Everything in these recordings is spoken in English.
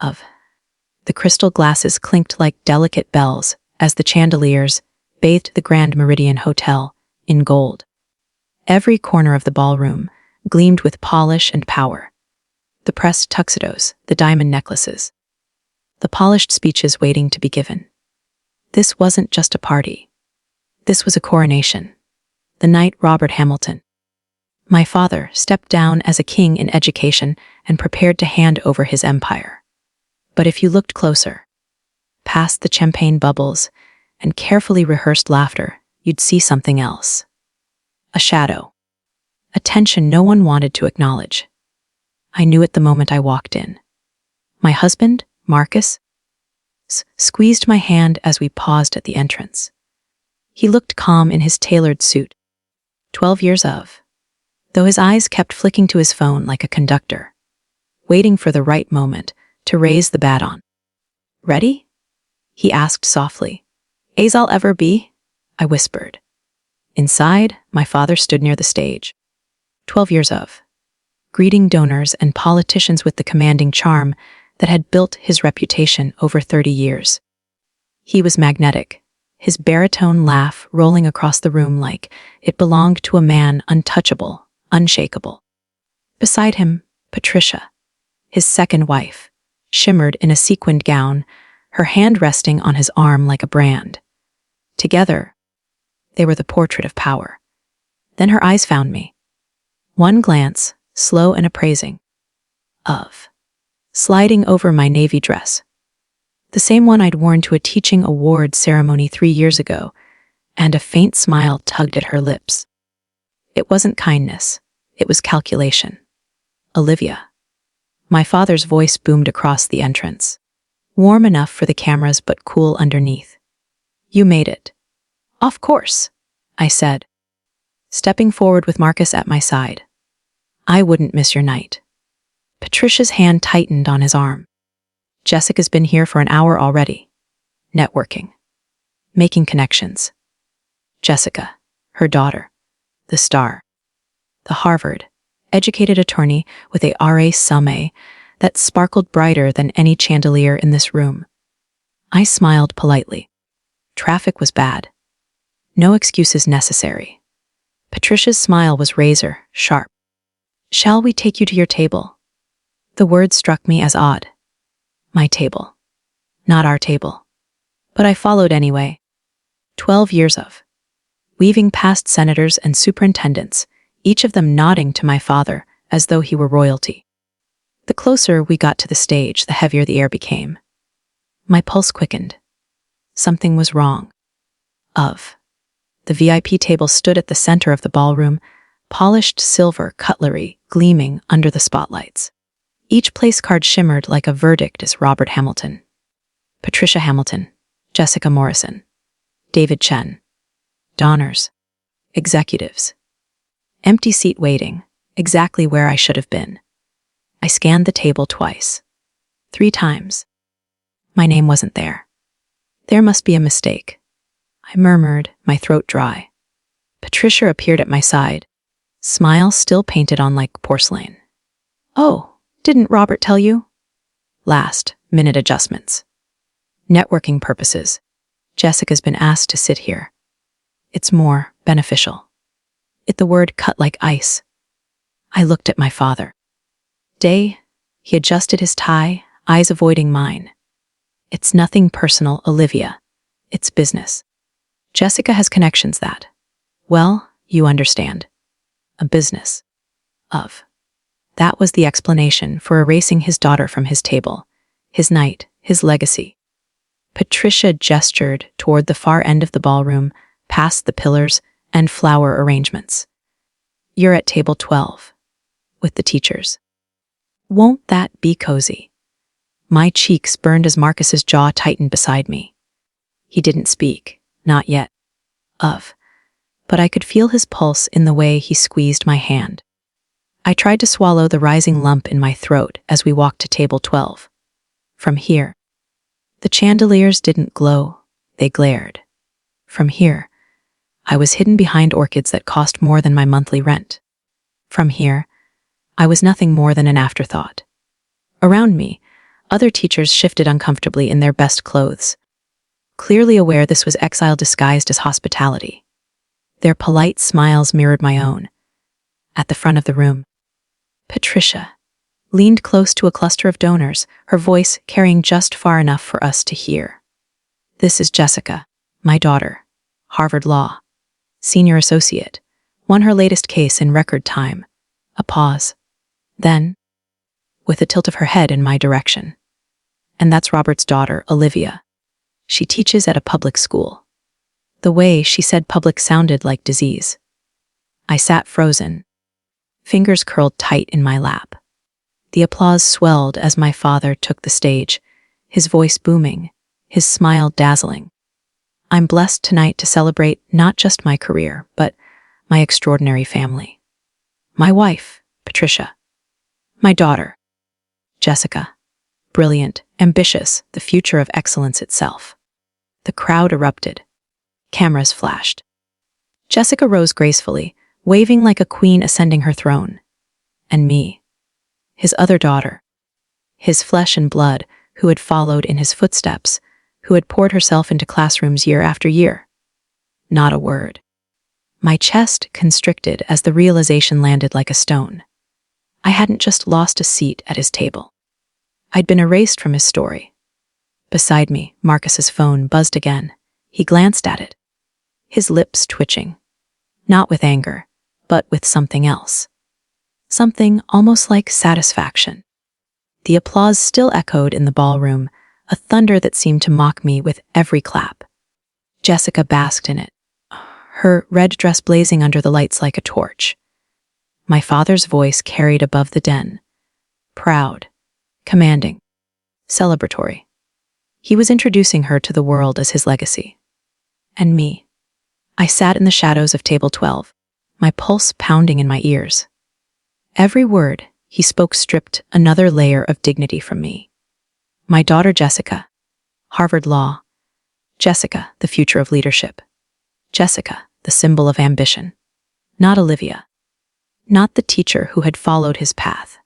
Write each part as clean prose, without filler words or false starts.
of. The crystal glasses clinked like delicate bells as the chandeliers bathed the Grand Meridian Hotel in gold. Every corner of the ballroom gleamed with polish and power. The pressed tuxedos, the diamond necklaces, the polished speeches waiting to be given. This wasn't just a party. This was a coronation. The knight Robert Hamilton. My father stepped down as a king in education and prepared to hand over his empire. But if you looked closer, past the champagne bubbles and carefully rehearsed laughter, you'd see something else. A shadow. A tension no one wanted to acknowledge. I knew it the moment I walked in. My husband, Marcus, squeezed my hand as we paused at the entrance. He looked calm in his tailored suit. 12 years of, though his eyes kept flicking to his phone like a conductor, waiting for the right moment to raise the baton. Ready? He asked softly. As I'll ever be? I whispered. Inside, my father stood near the stage. 12 years of, greeting donors and politicians with the commanding charm that had built his reputation over 30 years. He was magnetic, his baritone laugh rolling across the room like it belonged to a man untouchable, unshakable. Beside him, Patricia, his second wife, shimmered in a sequined gown, her hand resting on his arm like a brand. Together, they were the portrait of power. Then her eyes found me. One glance, slow and appraising, of, sliding over my navy dress. The same one I'd worn to a teaching award ceremony 3 years ago, and a faint smile tugged at her lips. It wasn't kindness, it was calculation. Olivia. My father's voice boomed across the entrance, warm enough for the cameras but cool underneath. You made it. Of course, I said, stepping forward with Marcus at my side. I wouldn't miss your night. Patricia's hand tightened on his arm. Jessica's been here for an hour already. Networking. Making connections. Jessica, her daughter, the star. The Harvard, educated attorney with a RA Summe that sparkled brighter than any chandelier in this room. I smiled politely. Traffic was bad. No excuses necessary. Patricia's smile was razor sharp. Shall we take you to your table? The word struck me as odd. My table. Not our table. But I followed anyway. 12 years of. Weaving past senators and superintendents, each of them nodding to my father as though he were royalty. The closer we got to the stage, the heavier the air became. My pulse quickened. Something was wrong. The VIP table stood at the center of the ballroom, polished silver cutlery gleaming under the spotlights. Each place card shimmered like a verdict as Robert Hamilton, Patricia Hamilton, Jessica Morrison, David Chen, donors, executives. Empty seat waiting, exactly where I should have been. I scanned the table twice. 3 times. My name wasn't there. There must be a mistake. I murmured, my throat dry. Patricia appeared at my side, smile still painted on like porcelain. Oh, didn't Robert tell you? Last minute adjustments. Networking purposes. Jessica's been asked to sit here. It's more beneficial. The word cut like ice. I looked at my father. He adjusted his tie, eyes avoiding mine. It's nothing personal, Olivia. It's business. Jessica has connections that, well, you understand. A business. That was the explanation for erasing his daughter from his table, his night, his legacy. Patricia gestured toward the far end of the ballroom, past the pillars and flower arrangements. You're at table 12, with the teachers. Won't that be cozy? My cheeks burned as Marcus's jaw tightened beside me. He didn't speak, not yet. But I could feel his pulse in the way he squeezed my hand. I tried to swallow the rising lump in my throat as we walked to table 12. From here, the chandeliers didn't glow, they glared. From here, I was hidden behind orchids that cost more than my monthly rent. From here, I was nothing more than an afterthought. Around me, Other teachers shifted uncomfortably in their best clothes, clearly aware this was exile disguised as hospitality. Their polite smiles mirrored my own. At the front of the room, Patricia leaned close to a cluster of donors, her voice carrying just far enough for us to hear. "This is Jessica, my daughter, Harvard Law, senior associate, won her latest case in record time." A pause. Then, with a tilt of her head in my direction. "And that's Robert's daughter, Olivia. She teaches at a public school." The way she said public sounded like disease. I sat frozen, fingers curled tight in my lap. The applause swelled as my father took the stage, his voice booming, his smile dazzling. "I'm blessed tonight to celebrate not just my career, but my extraordinary family. My wife, Patricia. My daughter, Jessica. Brilliant, ambitious, the future of excellence itself." The crowd erupted. Cameras flashed. Jessica rose gracefully, waving like a queen ascending her throne. And me, his other daughter, his flesh and blood, who had followed in his footsteps, who had poured herself into classrooms year after year. Not a word. My chest constricted as the realization landed like a stone. I hadn't just lost a seat at his table. I'd been erased from his story. Beside me, Marcus's phone buzzed again. He glanced at it, his lips twitching. Not with anger, but with something else. Something almost like satisfaction. The applause still echoed in the ballroom, a thunder that seemed to mock me with every clap. Jessica basked in it, her red dress blazing under the lights like a torch. My father's voice carried above the din. Proud, commanding, celebratory. He was introducing her to the world as his legacy. And me. I sat in the shadows of table 12, my pulse pounding in my ears. Every word he spoke stripped another layer of dignity from me. My daughter Jessica, Harvard Law. Jessica, the future of leadership. Jessica, the symbol of ambition. Not Olivia. Not the teacher who had followed his path.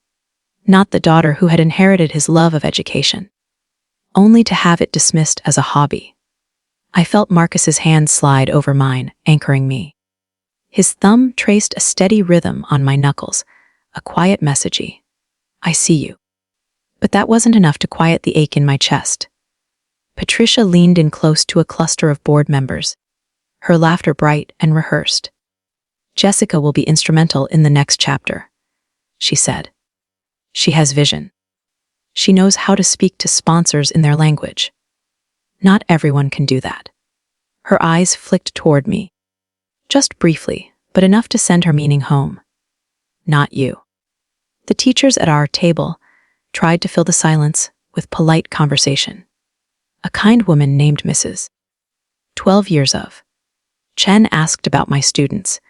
Not the daughter who had inherited his love of education. Only to have it dismissed as a hobby. I felt Marcus's hand slide over mine, anchoring me. His thumb traced a steady rhythm on my knuckles, a quiet messagey. "I see you." But that wasn't enough to quiet the ache in my chest. Patricia leaned in close to a cluster of board members, her laughter bright and rehearsed. "Jessica will be instrumental in the next chapter," she said. "She has vision. She knows how to speak to sponsors in their language. Not everyone can do that." Her eyes flicked toward me. Just briefly, but enough to send her meaning home. "Not you." The teachers at our table tried to fill the silence with polite conversation. A kind woman named Mrs. 12 years of. Chen asked about my students,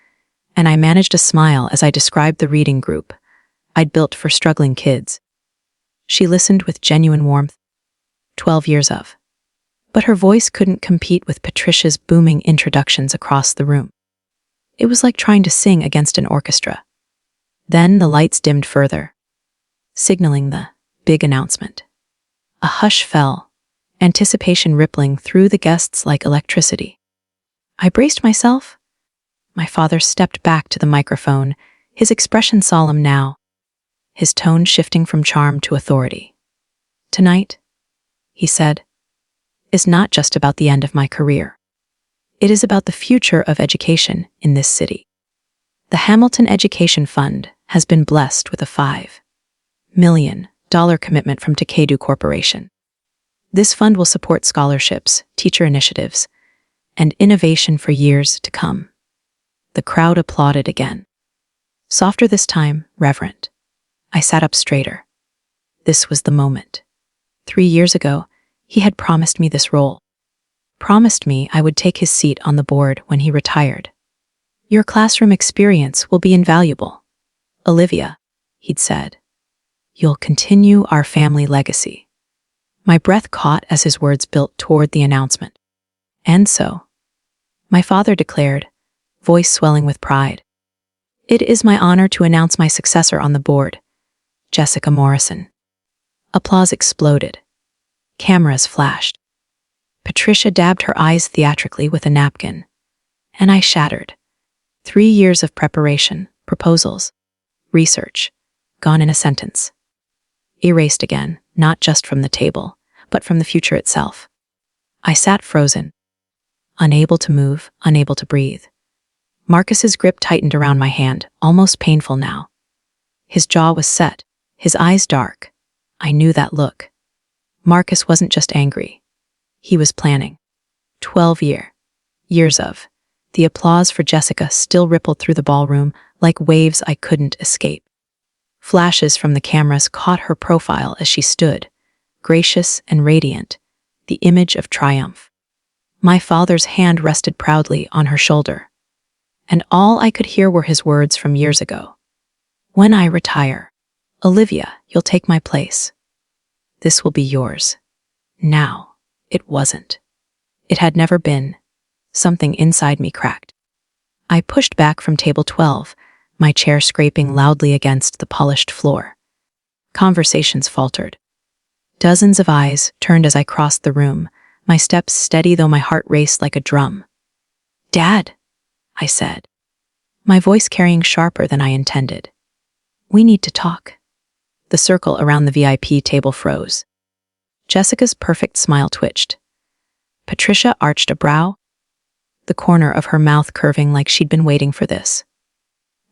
and I managed a smile as I described the reading group I'd built for struggling kids. She listened with genuine warmth. 12 years of. But her voice couldn't compete with Patricia's booming introductions across the room. It was like trying to sing against an orchestra. Then the lights dimmed further, signaling the big announcement. A hush fell, anticipation rippling through the guests like electricity. I braced myself. My father stepped back to the microphone, his expression solemn now, his tone shifting from charm to authority. "Tonight," he said, "is not just about the end of my career. It is about the future of education in this city. The Hamilton Education Fund has been blessed with a $5 million commitment from Takedo Corporation. This fund will support scholarships, teacher initiatives, and innovation for years to come." The crowd applauded again. Softer this time, reverent. I sat up straighter. This was the moment. 3 years ago, he had promised me this role. Promised me I would take his seat on the board when he retired. "Your classroom experience will be invaluable, Olivia," he'd said. "You'll continue our family legacy." My breath caught as his words built toward the announcement. "And so," my father declared, voice swelling with pride, "it is my honor to announce my successor on the board, Jessica Morrison." Applause exploded. Cameras flashed. Patricia dabbed her eyes theatrically with a napkin. And I shattered. 3 years of preparation, proposals, research, gone in a sentence. Erased again, not just from the table, but from the future itself. I sat frozen, unable to move, unable to breathe. Marcus's grip tightened around my hand, almost painful now. His jaw was set, his eyes dark. I knew that look. Marcus wasn't just angry. He was planning. 12 years of. The applause for Jessica still rippled through the ballroom like waves I couldn't escape. Flashes from the cameras caught her profile as she stood, gracious and radiant, the image of triumph. My father's hand rested proudly on her shoulder, and all I could hear were his words from years ago. When I retire, Olivia, you'll take my place. This will be yours. Now, it wasn't. It had never been. Something inside me cracked. I pushed back from table 12, my chair scraping loudly against the polished floor. Conversations faltered. Dozens of eyes turned as I crossed the room, my steps steady though my heart raced like a drum. "Dad," I said, my voice carrying sharper than I intended. "We need to talk." The circle around the VIP table froze. Jessica's perfect smile twitched. Patricia arched a brow, the corner of her mouth curving like she'd been waiting for this.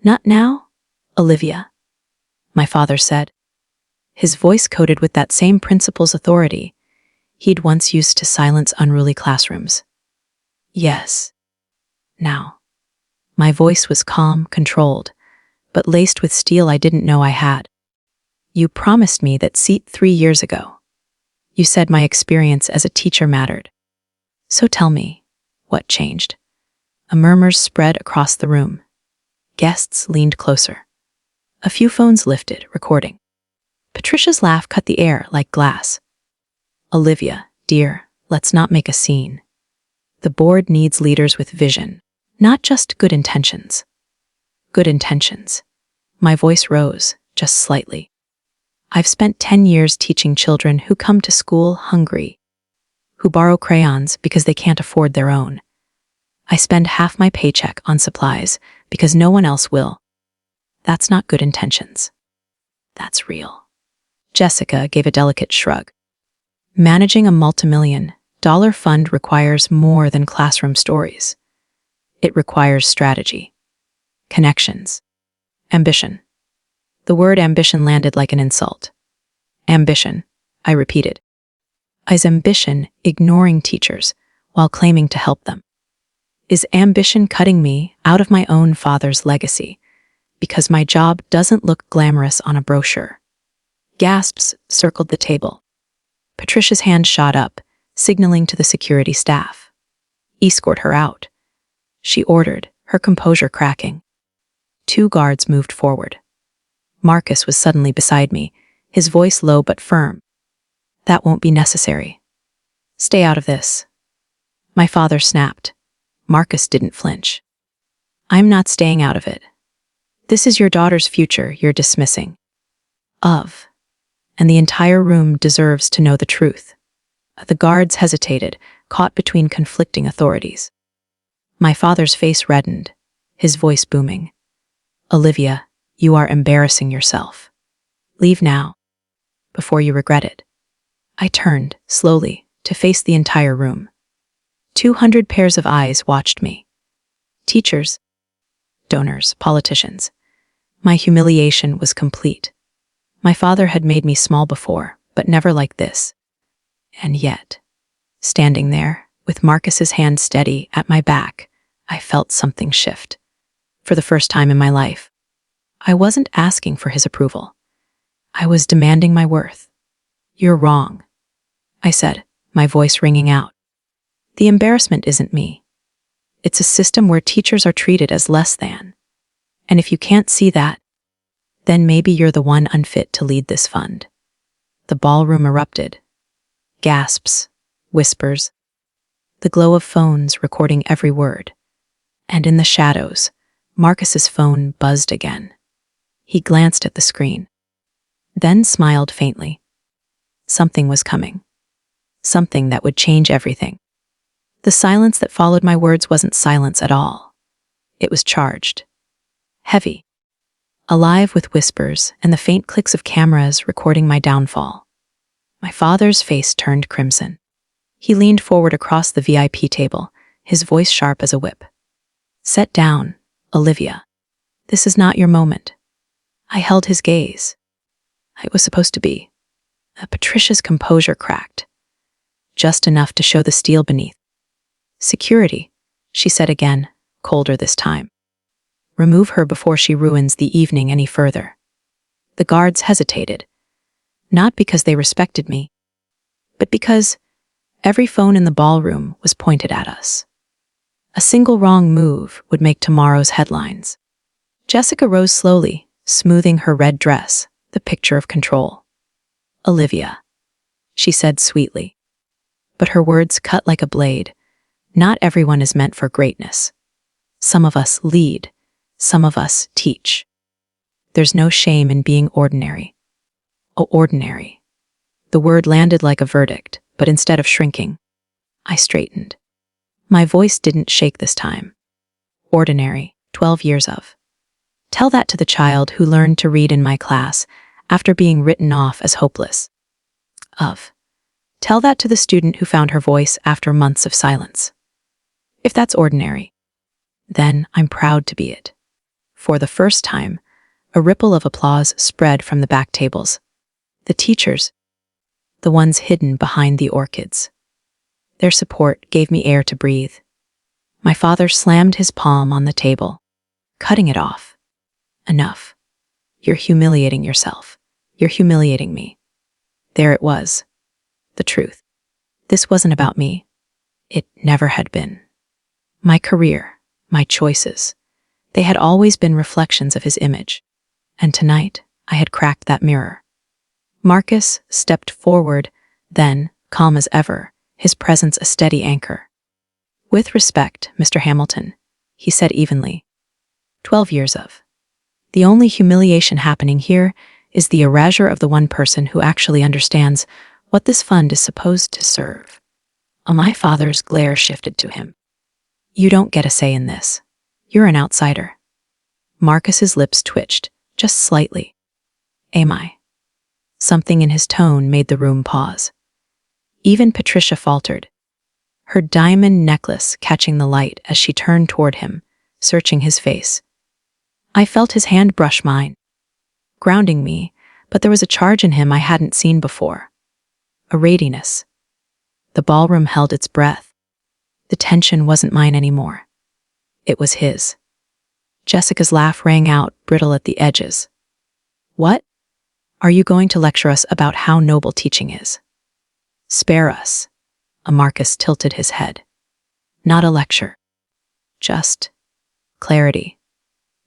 "Not now, Olivia," my father said, his voice coated with that same principal's authority he'd once used to silence unruly classrooms. "Yes, now." My voice was calm, controlled, but laced with steel I didn't know I had. "You promised me that seat 3 years ago. You said my experience as a teacher mattered. So tell me, what changed?" A murmur spread across the room. Guests leaned closer. A few phones lifted, recording. Patricia's laugh cut the air like glass. "Olivia, dear, let's not make a scene. The board needs leaders with vision, not just good intentions." Good intentions. My voice rose, just slightly. I've spent 10 years teaching children who come to school hungry, who borrow crayons because they can't afford their own. I spend half my paycheck on supplies because no one else will. That's not good intentions. That's real. Jessica gave a delicate shrug. Managing a multi-million-dollar fund requires more than classroom stories. It requires strategy, connections, ambition. The word ambition landed like an insult. Ambition, I repeated. Is ambition ignoring teachers while claiming to help them? Is ambition cutting me out of my own father's legacy because my job doesn't look glamorous on a brochure? Gasps circled the table. Patricia's hand shot up, signaling to the security staff. "Escort her out," she ordered, her composure cracking. 2 guards moved forward. Marcus was suddenly beside me, his voice low but firm. "That won't be necessary. Stay out of this." My father snapped. Marcus didn't flinch. "I'm not staying out of it. This is your daughter's future you're dismissing. Of. And the entire room deserves to know the truth." The guards hesitated, caught between conflicting authorities. My father's face reddened, his voice booming. "Olivia, you are embarrassing yourself. Leave now, before you regret it." I turned, slowly, to face the entire room. 200 pairs of eyes watched me. Teachers, donors, politicians. My humiliation was complete. My father had made me small before, but never like this. And yet, standing there, with Marcus's hand steady at my back, I felt something shift. For the first time in my life, I wasn't asking for his approval. I was demanding my worth. "You're wrong," I said, my voice ringing out. "The embarrassment isn't me. It's a system where teachers are treated as less than. And if you can't see that, then maybe you're the one unfit to lead this fund." The ballroom erupted. Gasps, whispers, the glow of phones recording every word. And in the shadows, Marcus's phone buzzed again. He glanced at the screen, then smiled faintly. Something was coming. Something that would change everything. The silence that followed my words wasn't silence at all. It was charged. Heavy. Alive with whispers and the faint clicks of cameras recording my downfall. My father's face turned crimson. He leaned forward across the VIP table, his voice sharp as a whip. "Set down, Olivia. This is not your moment." I held his gaze. It was supposed to be. Patricia's composure cracked, just enough to show the steel beneath. "Security," she said again, colder this time. "Remove her before she ruins the evening any further." The guards hesitated, not because they respected me, but because every phone in the ballroom was pointed at us. A single wrong move would make tomorrow's headlines. Jessica rose slowly, smoothing her red dress, the picture of control. "Olivia," she said sweetly. But her words cut like a blade. Not everyone is meant for greatness. Some of us lead, some of us teach. There's no shame in being ordinary. Oh, ordinary. The word landed like a verdict, but instead of shrinking, I straightened. My voice didn't shake this time. Ordinary, 12 years of. Tell that to the child who learned to read in my class after being written off as hopeless. Of. Tell that to the student who found her voice after months of silence. If that's ordinary, then I'm proud to be it. For the first time, a ripple of applause spread from the back tables. The teachers, the ones hidden behind the orchids. Their support gave me air to breathe. My father slammed his palm on the table, cutting it off. "Enough. You're humiliating yourself. You're humiliating me." There it was. The truth. This wasn't about me. It never had been. My career, my choices, they had always been reflections of his image. And tonight, I had cracked that mirror. Marcus stepped forward, then, calm as ever, his presence a steady anchor. "With respect, Mr. Hamilton," he said evenly. 12 years of. The only humiliation happening here is the erasure of the one person who actually understands what this fund is supposed to serve." My father's glare shifted to him. "You don't get a say in this. You're an outsider." Marcus's lips twitched, just slightly. "Am I?" Something in his tone made the room pause. Even Patricia faltered, her diamond necklace catching the light as she turned toward him, searching his face. I felt his hand brush mine, grounding me, but there was a charge in him I hadn't seen before. A readiness. The ballroom held its breath. The tension wasn't mine anymore. It was his. Jessica's laugh rang out, brittle at the edges. "What? Are you going to lecture us about how noble teaching is?" "Spare us." Marcus tilted his head. "Not a lecture. Just clarity.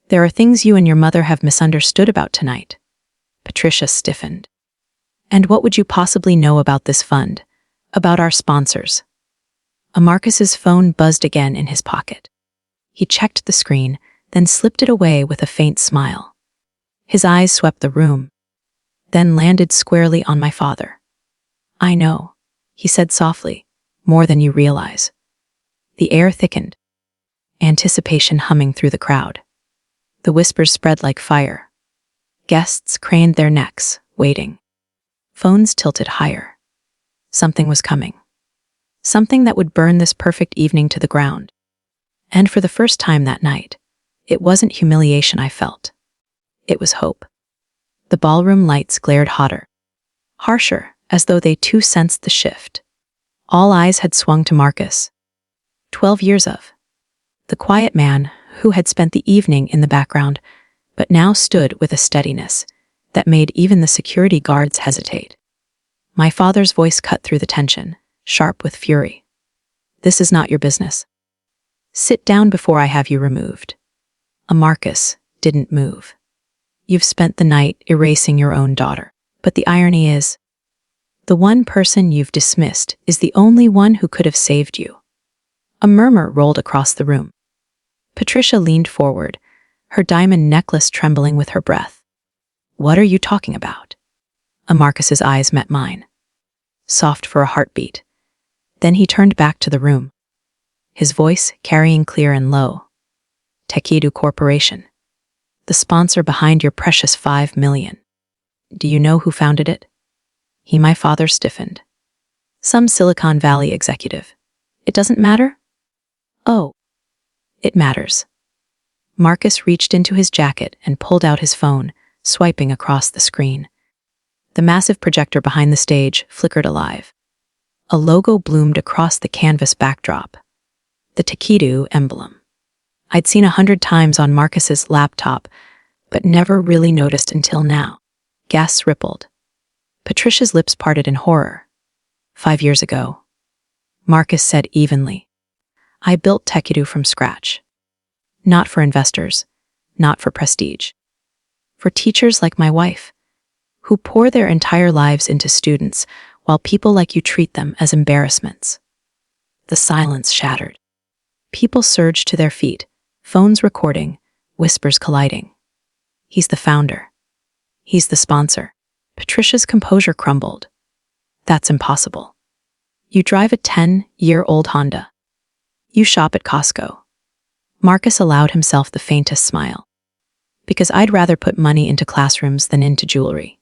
There are things you and your mother have misunderstood about tonight." Patricia stiffened. "And what would you possibly know about this fund? About our sponsors?" Marcus's phone buzzed again in his pocket. He checked the screen, then slipped it away with a faint smile. His eyes swept the room, then landed squarely on my father. "I know," he said softly, "more than you realize." The air thickened, anticipation humming through the crowd. The whispers spread like fire. Guests craned their necks, waiting. Phones tilted higher. Something was coming. Something that would burn this perfect evening to the ground. And for the first time that night, it wasn't humiliation I felt. It was hope. The ballroom lights glared hotter, harsher, as though they too sensed the shift. All eyes had swung to Marcus. 12 years of. The quiet man who had spent the evening in the background, but now stood with a steadiness that made even the security guards hesitate. My father's voice cut through the tension, sharp with fury. "This is not your business. Sit down before I have you removed." Marcus didn't move. "You've spent the night erasing your own daughter. But the irony is, the one person you've dismissed is the only one who could have saved you." A murmur rolled across the room. Patricia leaned forward, her diamond necklace trembling with her breath. "What are you talking about?" Marcus's eyes met mine. soft for a heartbeat. Then he turned back to the room, his voice carrying clear and low. Tekidu Corporation, the sponsor behind your precious 5 million. Do you know who founded it? My father stiffened. Some Silicon Valley executive. It doesn't matter? Oh, it matters. Marcus reached into his jacket and pulled out his phone, swiping across the screen. The massive projector behind the stage flickered alive. A logo bloomed across the canvas backdrop. The Tekidu emblem. I'd seen 100 times on Marcus's laptop, but never really noticed until now. Gasps rippled. Patricia's lips parted in horror. 5 years ago. Marcus said evenly. I built Tekidu from scratch. Not for investors, not for prestige. For teachers like my wife, who pour their entire lives into students while people like you treat them as embarrassments. The silence shattered. People surged to their feet, phones recording, whispers colliding. He's the founder. He's the sponsor. Patricia's composure crumbled. That's impossible. You drive a 10-year-old Honda. You shop at Costco. Marcus allowed himself the faintest smile. Because I'd rather put money into classrooms than into jewelry.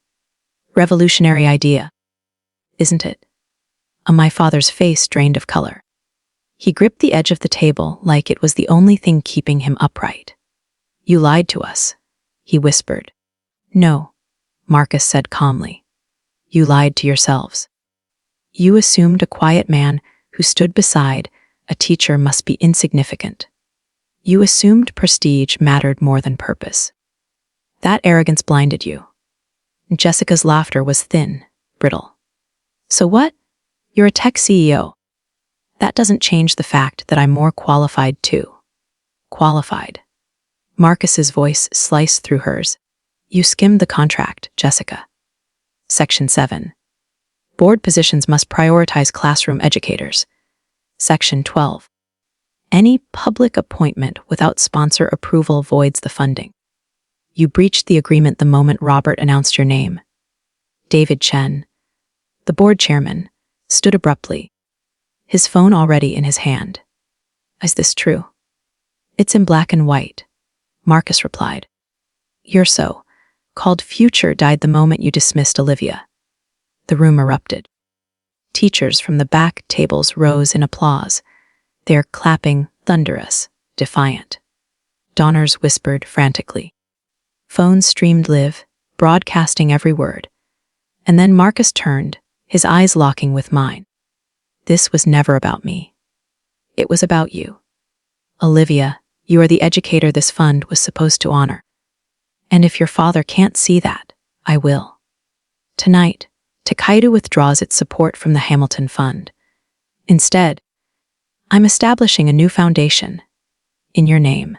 Revolutionary idea, isn't it? My father's face drained of color. He gripped the edge of the table like it was the only thing keeping him upright. You lied to us, he whispered. No, Marcus said calmly. You lied to yourselves. You assumed a quiet man who stood beside a teacher must be insignificant. You assumed prestige mattered more than purpose. That arrogance blinded you. Jessica's laughter was thin, brittle. So what? You're a tech CEO. That doesn't change the fact that I'm more qualified too. Qualified. Marcus's voice sliced through hers. You skimmed the contract, Jessica. Section 7. Board positions must prioritize classroom educators. Section 12. Any public appointment without sponsor approval voids the funding. You breached the agreement the moment Robert announced your name. David Chen, the board chairman, stood abruptly, his phone already in his hand. Is this true? It's in black and white, Marcus replied. Your so-called future died the moment you dismissed Olivia. The room erupted. Teachers from the back tables rose in applause, their clapping thunderous, defiant. Donners whispered frantically. Phones streamed live, broadcasting every word. And then Marcus turned, his eyes locking with mine. This was never about me. It was about you. Olivia, you are the educator this fund was supposed to honor. And if your father can't see that, I will. Tonight, Tekidu withdraws its support from the Hamilton Fund. Instead, I'm establishing a new foundation. In your name.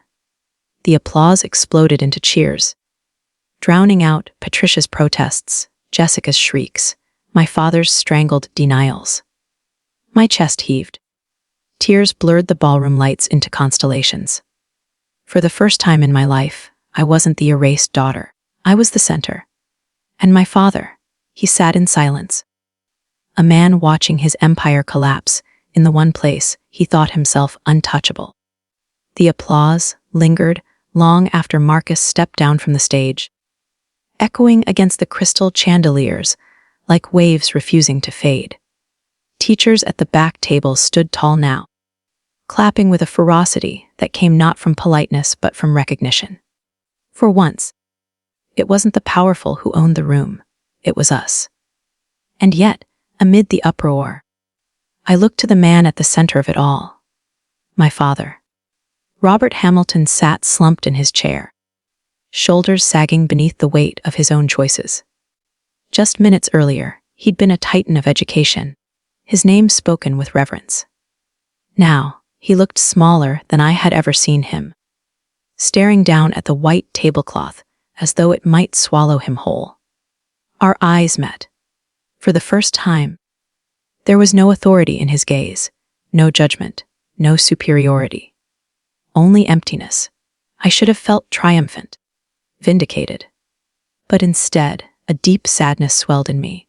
The applause exploded into cheers, drowning out Patricia's protests, Jessica's shrieks, my father's strangled denials. My chest heaved. Tears blurred the ballroom lights into constellations. For the first time in my life, I wasn't the erased daughter. I was the center. And my father, he sat in silence. A man watching his empire collapse in the one place he thought himself untouchable. The applause lingered long after Marcus stepped down from the stage, echoing against the crystal chandeliers like waves refusing to fade. Teachers at the back tables stood tall now, clapping with a ferocity that came not from politeness but from recognition. For once, it wasn't the powerful who owned the room, it was us. And yet, amid the uproar, I looked to the man at the center of it all, my father. Robert Hamilton sat slumped in his chair, shoulders sagging beneath the weight of his own choices. Just minutes earlier, he'd been a titan of education, his name spoken with reverence. Now, he looked smaller than I had ever seen him, staring down at the white tablecloth as though it might swallow him whole. Our eyes met. For the first time, there was no authority in his gaze, no judgment, no superiority. Only emptiness. I should have felt triumphant, vindicated. But instead, a deep sadness swelled in me.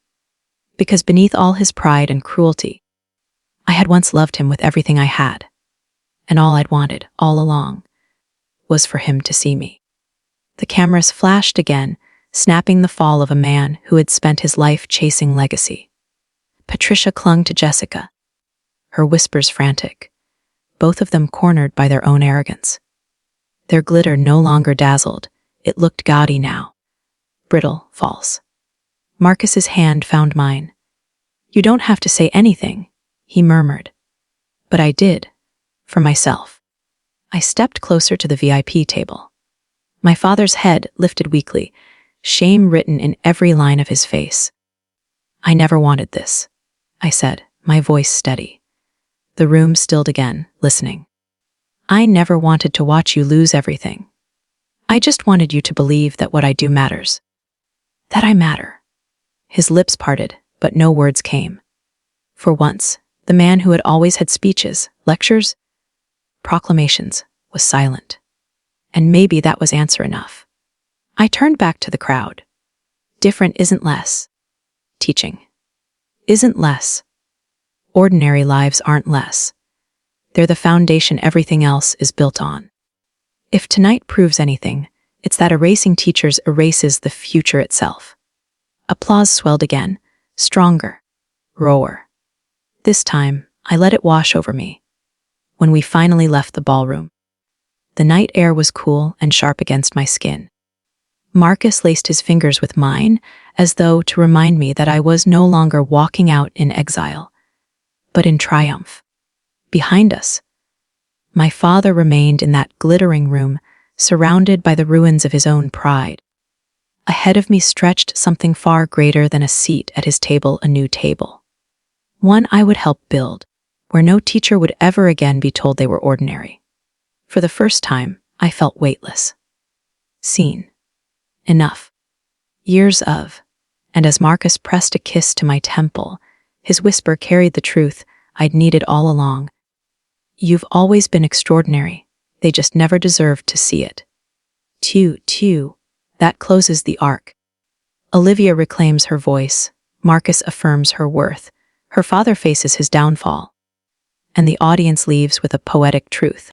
because beneath all his pride and cruelty, I had once loved him with everything I had, and all I'd wanted, all along, was for him to see me. The cameras flashed again, snapping the fall of a man who had spent his life chasing legacy. Patricia clung to Jessica, her whispers frantic, both of them cornered by their own arrogance. Their glitter no longer dazzled, it looked gaudy now. Brittle, false. Marcus's hand found mine. "You don't have to say anything," he murmured. But I did, for myself. I stepped closer to the VIP table. My father's head lifted weakly, shame written in every line of his face. "I never wanted this," I said, my voice steady. The room stilled again, listening. "I never wanted to watch you lose everything. I just wanted you to believe that what I do matters. That I matter." His lips parted, but no words came. For once, the man who had always had speeches, lectures, proclamations, was silent. And maybe that was answer enough. I turned back to the crowd. Different isn't less. Teaching isn't less. Ordinary lives aren't less. They're the foundation everything else is built on. If tonight proves anything, it's that erasing teachers erases the future itself. Applause swelled again, stronger, roar. This time, I let it wash over me. When we finally left the ballroom, the night air was cool and sharp against my skin. Marcus laced his fingers with mine, as though to remind me that I was no longer walking out in exile, but in triumph. Behind us, my father remained in that glittering room, surrounded by the ruins of his own pride. Ahead of me stretched something far greater than a seat at his table, a new table. One I would help build, where no teacher would ever again be told they were ordinary. For the first time, I felt weightless. Seen. Enough. Years of. And as Marcus pressed a kiss to my temple, his whisper carried the truth I'd needed all along. "You've always been extraordinary. They just never deserved to see it." Two. That closes the arc. Olivia reclaims her voice. Marcus affirms her worth. Her father faces his downfall. And the audience leaves with a poetic truth.